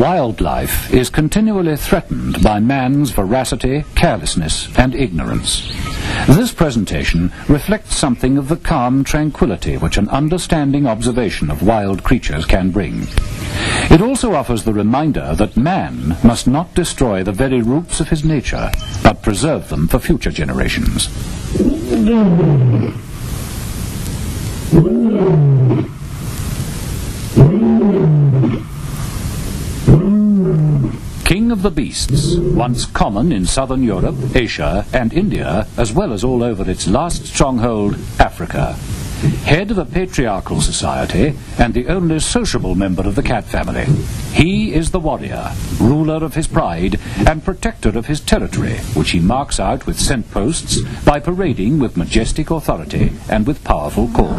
Wildlife is continually threatened by man's voracity, carelessness, and ignorance. This presentation reflects something of the calm tranquility which an understanding observation of wild creatures can bring. It also offers the reminder that man must not destroy the very roots of his nature, but preserve them for future generations. King of the beasts, once common in southern Europe, Asia, and India, as well as all over its last stronghold, Africa. Head of a patriarchal society and the only sociable member of the cat family. He is the warrior, ruler of his pride and protector of his territory, which he marks out with scent posts by parading with majestic authority and with powerful call.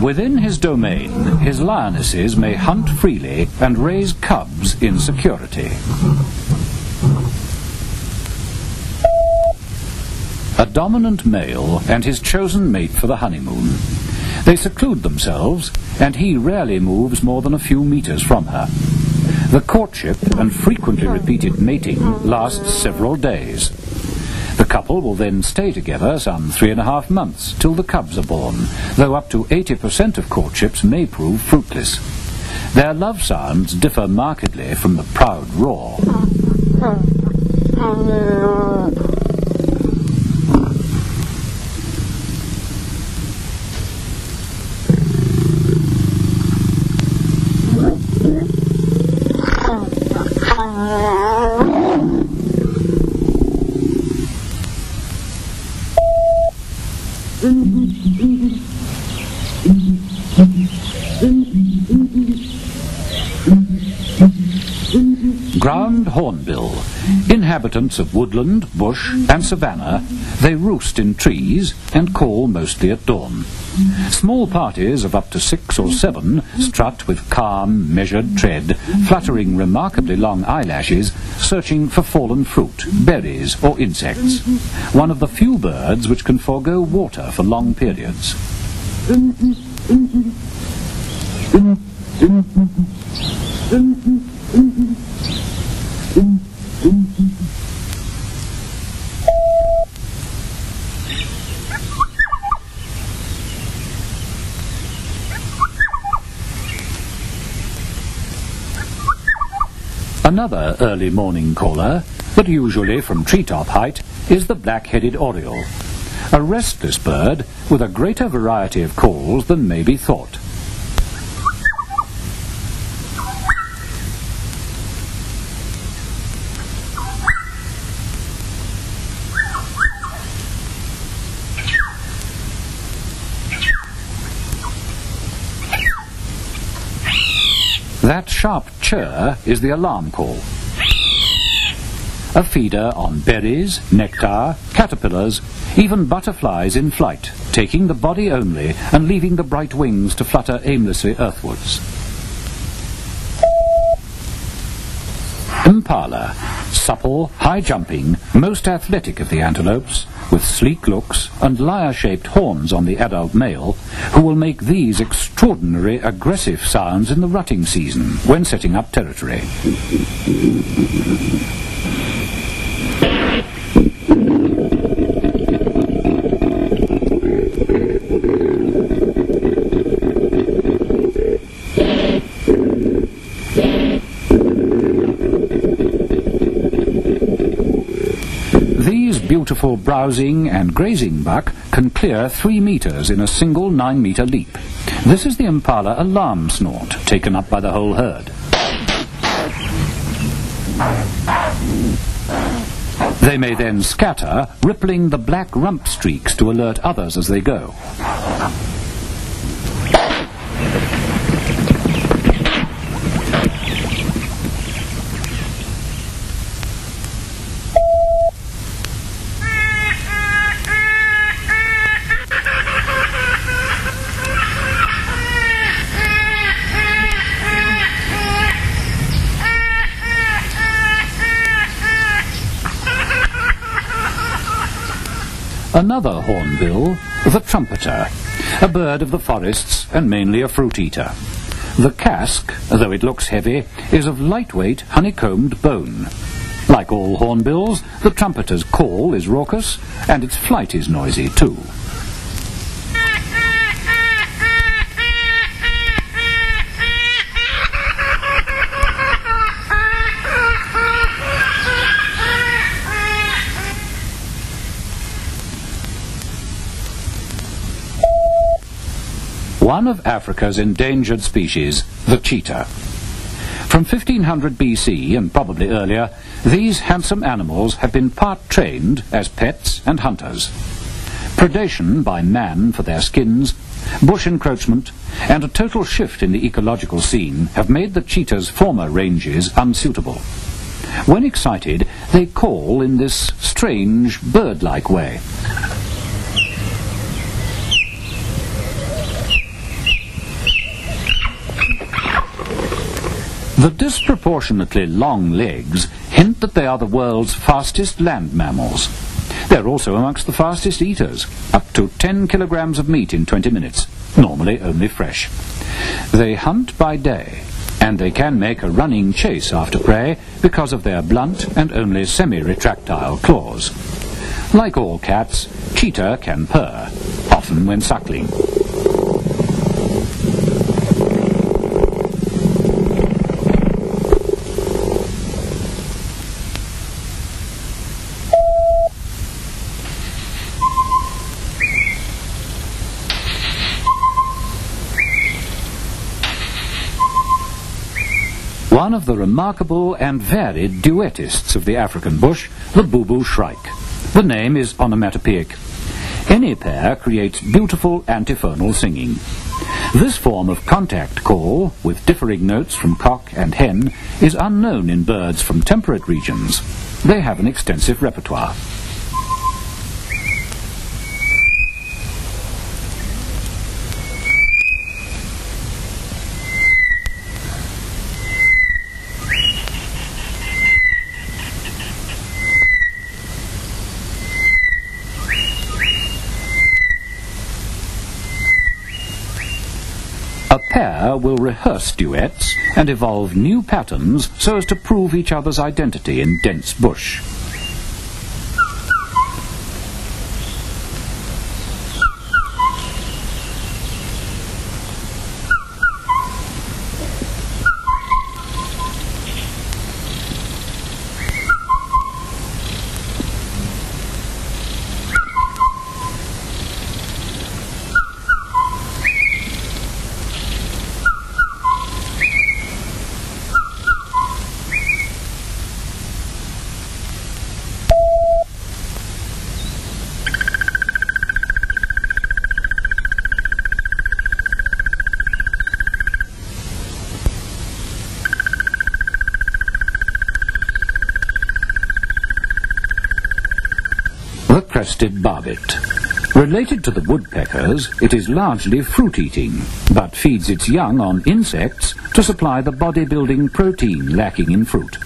Within his domain, his lionesses may hunt freely and raise cubs in security. A dominant male and his chosen mate for the honeymoon. They seclude themselves, and he rarely moves more than a few meters from her. The courtship and frequently repeated mating lasts several days. The couple will then stay together some 3.5 months till the cubs are born, though up to 80% of courtships may prove fruitless. Their love sounds differ markedly from the proud roar. Ground hornbill. Inhabitants of woodland, bush and savanna, they roost in trees and call mostly at dawn. Small parties of up to 6 or 7 strut with calm, measured tread, fluttering remarkably long eyelashes, searching for fallen fruit, berries or insects. One of the few birds which can forego water for long periods. Another early morning caller, but usually from treetop height, is the black-headed oriole, a restless bird with a greater variety of calls than may be thought. That sharp chirr is the alarm call. A feeder on berries, nectar, caterpillars, even butterflies in flight, taking the body only and leaving the bright wings to flutter aimlessly earthwards. Impala, supple, high-jumping, most athletic of the antelopes, with sleek looks and lyre-shaped horns on the adult male, who will make these extraordinary aggressive sounds in the rutting season when setting up territory. Beautiful browsing and grazing buck can clear 3 meters in a single 9-meter leap. This is the impala alarm snort, taken up by the whole herd. They may then scatter, rippling the black rump streaks to alert others as they go. Another hornbill, the trumpeter, a bird of the forests and mainly a fruit eater. The casque, though it looks heavy, is of lightweight honeycombed bone. Like all hornbills, the trumpeter's call is raucous and its flight is noisy too. One of Africa's endangered species, the cheetah. From 1500 BC, and probably earlier, these handsome animals have been part trained as pets and hunters. Predation by man for their skins, bush encroachment, and a total shift in the ecological scene have made the cheetah's former ranges unsuitable. When excited, they call in this strange, bird-like way. The disproportionately long legs hint that they are the world's fastest land mammals. They're also amongst the fastest eaters, up to 10 kilograms of meat in 20 minutes, normally only fresh. They hunt by day, and they can make a running chase after prey because of their blunt and only semi-retractile claws. Like all cats, cheetah can purr, often when suckling. One of the remarkable and varied duettists of the African bush, the boo-boo shrike. The name is onomatopoeic. Any pair creates beautiful antiphonal singing. This form of contact call, with differing notes from cock and hen, is unknown in birds from temperate regions. They have an extensive repertoire. A pair will rehearse duets and evolve new patterns so as to prove each other's identity in dense bush. The crested barbet. Related to the woodpeckers, it is largely fruit-eating, but feeds its young on insects to supply the body-building protein lacking in fruit.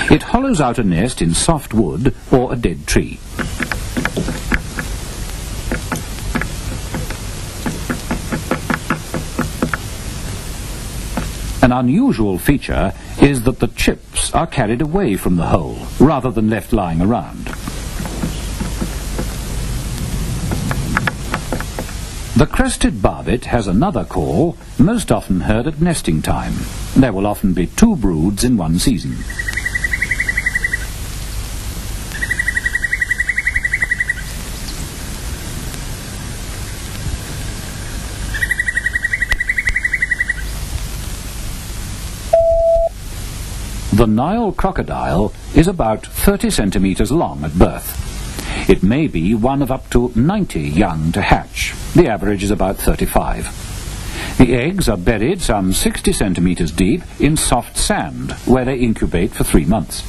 It hollows out a nest in soft wood or a dead tree. An unusual feature is that the chips are carried away from the hole, rather than left lying around. The crested barbet has another call, most often heard at nesting time. There will often be 2 broods in one season. The Nile crocodile is about 30 centimeters long at birth. It may be one of up to 90 young to hatch. The average is about 35. The eggs are buried some 60 centimeters deep in soft sand, where they incubate for 3 months.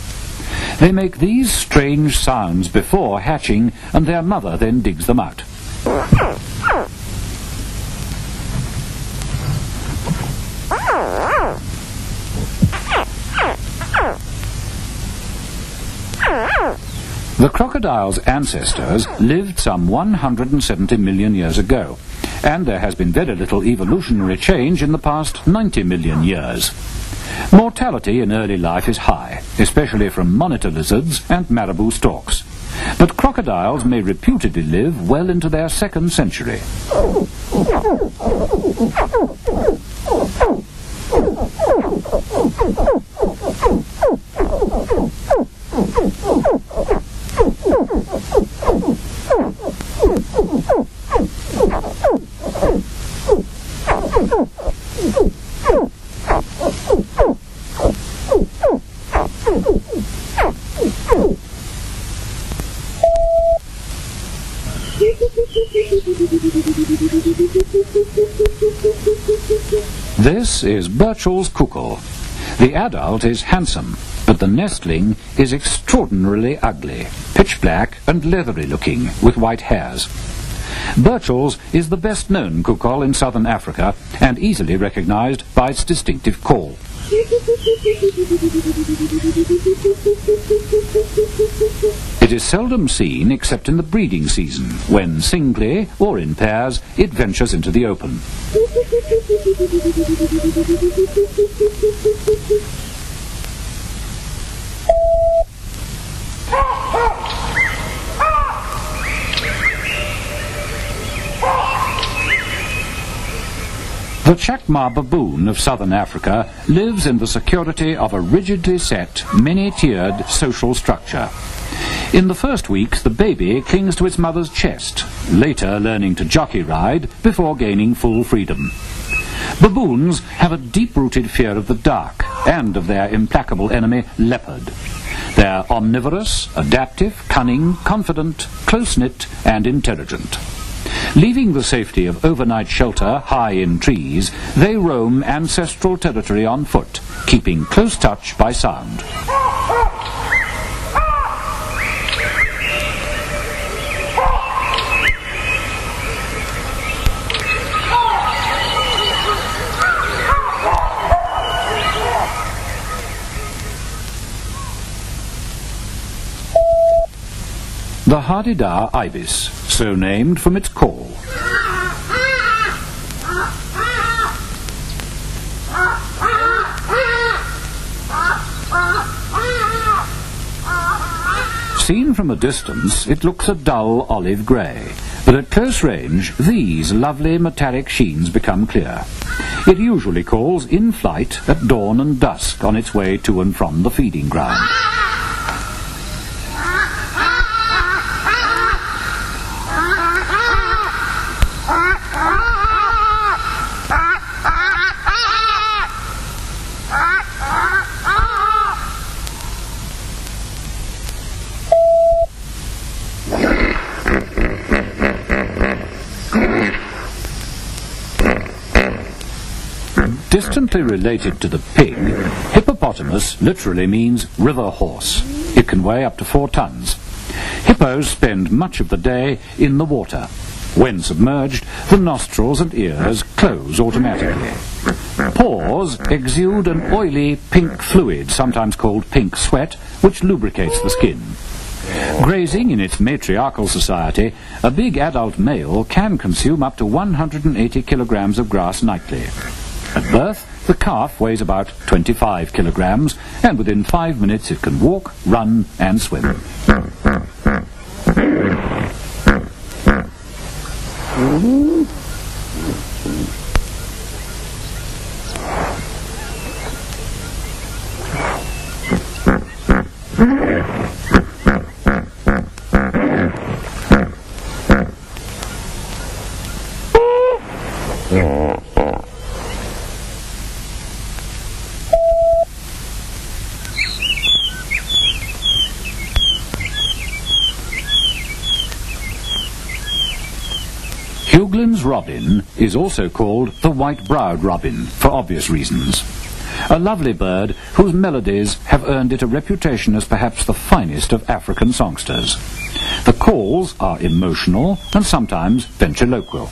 They make these strange sounds before hatching, and their mother then digs them out. The crocodile's ancestors lived some 170 million years ago, and there has been very little evolutionary change in the past 90 million years. Mortality in early life is high, especially from monitor lizards and marabou storks. But crocodiles may reputedly live well into their second century. This is Burchell's cuckoo. The adult is handsome, but the nestling is extraordinarily ugly, pitch black and leathery looking, with white hairs. Burchell's is the best-known cuckoo in southern Africa and easily recognized by its distinctive call. It is seldom seen except in the breeding season, when singly or in pairs it ventures into the open. The Chacma baboon of southern Africa lives in the security of a rigidly set, many-tiered social structure. In the first weeks, the baby clings to its mother's chest, later learning to jockey ride before gaining full freedom. Baboons have a deep-rooted fear of the dark and of their implacable enemy, leopard. They're omnivorous, adaptive, cunning, confident, close-knit, and intelligent. Leaving the safety of overnight shelter high in trees, they roam ancestral territory on foot, keeping close touch by sound. The Hadida ibis, so named from its call. Seen from a distance, it looks a dull olive grey, but at close range, these lovely metallic sheens become clear. It usually calls in flight at dawn and dusk on its way to and from the feeding ground. Distantly related to the pig, hippopotamus literally means river horse. It can weigh up to 4 tons. Hippos spend much of the day in the water. When submerged, the nostrils and ears close automatically. Paws exude an oily pink fluid, sometimes called pink sweat, which lubricates the skin. Grazing in its matriarchal society, a big adult male can consume up to 180 kilograms of grass nightly. At birth, the calf weighs about 25 kilograms, and within 5 minutes it can walk, run, and swim. Huglin's robin is also called the white-browed robin, for obvious reasons. A lovely bird whose melodies have earned it a reputation as perhaps the finest of African songsters. The calls are emotional and sometimes ventriloquial.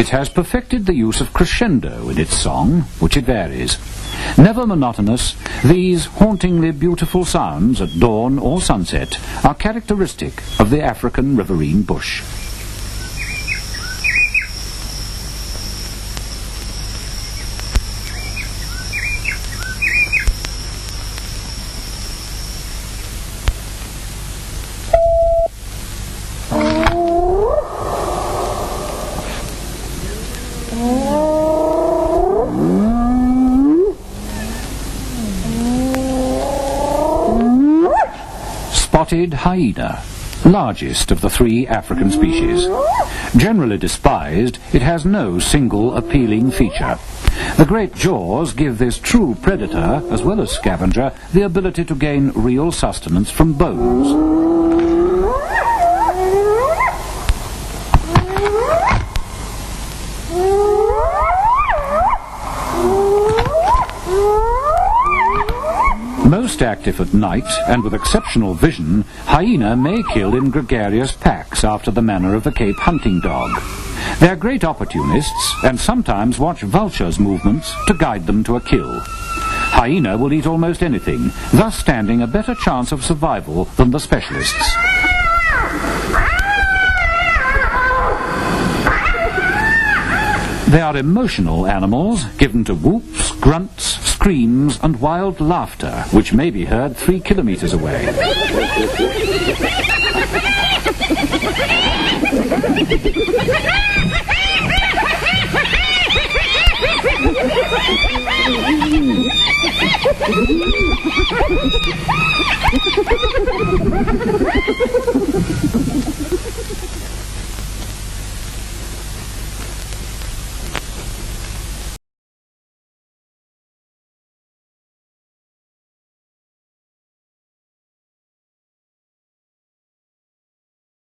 It has perfected the use of crescendo in its song, which it varies. Never monotonous, these hauntingly beautiful sounds at dawn or sunset are characteristic of the African riverine bush. Spotted hyena, largest of the three African species. Generally despised, it has no single appealing feature. The great jaws give this true predator, as well as scavenger, the ability to gain real sustenance from bones. Most active at night, and with exceptional vision, hyena may kill in gregarious packs after the manner of the Cape hunting dog. They are great opportunists, and sometimes watch vultures' movements to guide them to a kill. Hyena will eat almost anything, thus standing a better chance of survival than the specialists. They are emotional animals, given to whoops, grunts, screams, and wild laughter, which may be heard 3 kilometers away.